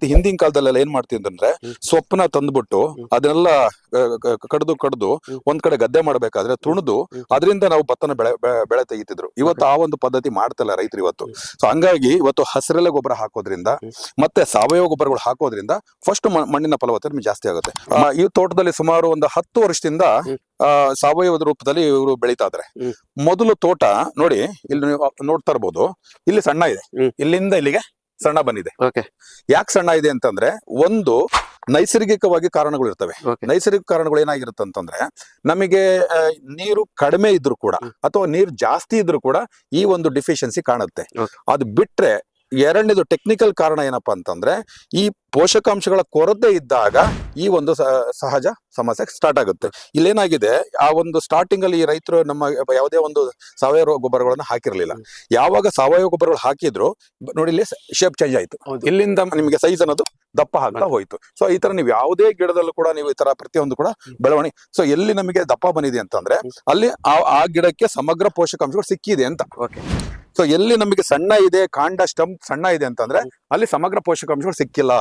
ಹಿಂದಿನ ಕಾಲದಲ್ಲೆಲ್ಲ ಏನ್ ಮಾಡ್ತಿದ್ರೆ ಸೊಪ್ಪನ್ನ ತಂದ್ಬಿಟ್ಟು ಅದನ್ನೆಲ್ಲ ಕಡ್ದು ಒಂದ್ ಕಡೆ ಗದ್ದೆ ಮಾಡ್ಬೇಕಾದ್ರೆ ತುಣಿದು ಅದರಿಂದ ನಾವು ಭತ್ತನ ಬೆಳೆ ತೆಗಿತಿದ್ರು. ಇವತ್ತು ಆ ಒಂದು ಪದ್ಧತಿ ಮಾಡ್ತಲ್ಲ ರೈತರು ಇವತ್ತು. ಸೊ ಹಂಗಾಗಿ ಇವತ್ತು ಹಸಿರೆಲೆ ಗೊಬ್ಬರ ಹಾಕೋದ್ರಿಂದ ಮತ್ತೆ ಸಾವಯವ ಗೊಬ್ಬರಗಳು ಹಾಕೋದ್ರಿಂದ ಫಸ್ಟ್ ಮಣ್ಣಿನ ಫಲವತ್ತತೆ ಜಾಸ್ತಿ ಆಗುತ್ತೆ. ಈ ತೋಟದಲ್ಲಿ ಸುಮಾರು ಒಂದು 10 ವರ್ಷದಿಂದ ಸಾವಯವದ ರೂಪದಲ್ಲಿ ಇವರು ಬೆಳೀತಾ ಇದಾರೆ. ಮೊದಲು ತೋಟ ನೋಡಿ, ಇಲ್ಲಿ ನೀವು ನೋಡ್ತಾ ಇರ್ಬೋದು, ಇಲ್ಲಿ ಸಣ್ಣ ಇದೆ, ಇಲ್ಲಿಂದ ಇಲ್ಲಿಗೆ ಸಣ್ಣ ಬಂದಿದೆ. ಯಾಕೆ ಸಣ್ಣ ಇದೆ ಅಂತಂದ್ರೆ, ಒಂದು ನೈಸರ್ಗಿಕವಾಗಿ ಕಾರಣಗಳು ಇರ್ತವೆ. ನೈಸರ್ಗಿಕ ಕಾರಣಗಳು ಏನಾಗಿರುತ್ತೆ ಅಂತಂದ್ರೆ, ನಮಗೆ ನೀರು ಕಡಿಮೆ ಇದ್ರು ಕೂಡ ಅಥವಾ ನೀರು ಜಾಸ್ತಿ ಇದ್ರು ಕೂಡ ಈ ಒಂದು ಡಿಫಿಷಿಯನ್ಸಿ ಕಾಣುತ್ತೆ. ಅದು ಬಿಟ್ರೆ ಎರಡನೇದು ಟೆಕ್ನಿಕಲ್ ಕಾರಣ ಏನಪ್ಪಾ ಅಂತಂದ್ರೆ, ಈ ಪೋಷಕಾಂಶಗಳ ಕೊರತೆ ಇದ್ದಾಗ ಈ ಒಂದು ಸಹಜ ಸಮಸ್ಯೆ ಸ್ಟಾರ್ಟ್ ಆಗುತ್ತೆ. ಇಲ್ಲೇನಾಗಿದೆ, ಆ ಒಂದು ಸ್ಟಾರ್ಟಿಂಗ್ ಅಲ್ಲಿ ಈ ರೈತರು ನಮ್ಮ ಯಾವುದೇ ಒಂದು ಸಾವಯವ ಗೊಬ್ಬರಗಳನ್ನ ಹಾಕಿರ್ಲಿಲ್ಲ. ಯಾವಾಗ ಸಾವಯವ ಗೊಬ್ಬರಗಳು ಹಾಕಿದ್ರು ನೋಡಿ, ಇಲ್ಲಿ ಶೇಪ್ ಚೇಂಜ್ ಆಯ್ತು, ಇಲ್ಲಿಂದ ನಿಮಗೆ ಸೈಜ್ ಅನ್ನೋದು ದಪ್ಪ ಆಗ್ತಾ ಹೋಯ್ತು. ಸೊ ಈ ತರ ನೀವು ಯಾವುದೇ ಗಿಡದಲ್ಲೂ ಕೂಡ ನೀವು ಈ ತರ ಪ್ರತಿಯೊಂದು ಕೂಡ ಬೆಳವಣಿಗೆ, ಸೊ ಎಲ್ಲಿ ನಮಗೆ ದಪ್ಪ ಬಂದಿದೆ ಅಂತಂದ್ರೆ ಅಲ್ಲಿ ಆ ಗಿಡಕ್ಕೆ ಸಮಗ್ರ ಪೋಷಕಾಂಶಗಳು ಸಿಕ್ಕಿದೆ ಅಂತ. ಸೊ ಎಲ್ಲಿ ನಮಗೆ ಸಣ್ಣ ಇದೆ, ಕಾಂಡ ಸ್ಟಂಪ್ ಸಣ್ಣ ಇದೆ ಅಂತಂದ್ರೆ ಅಲ್ಲಿ ಸಮಗ್ರ ಪೋಷಕಾಂಶಗಳು ಸಿಕ್ಕಿಲ್ಲ.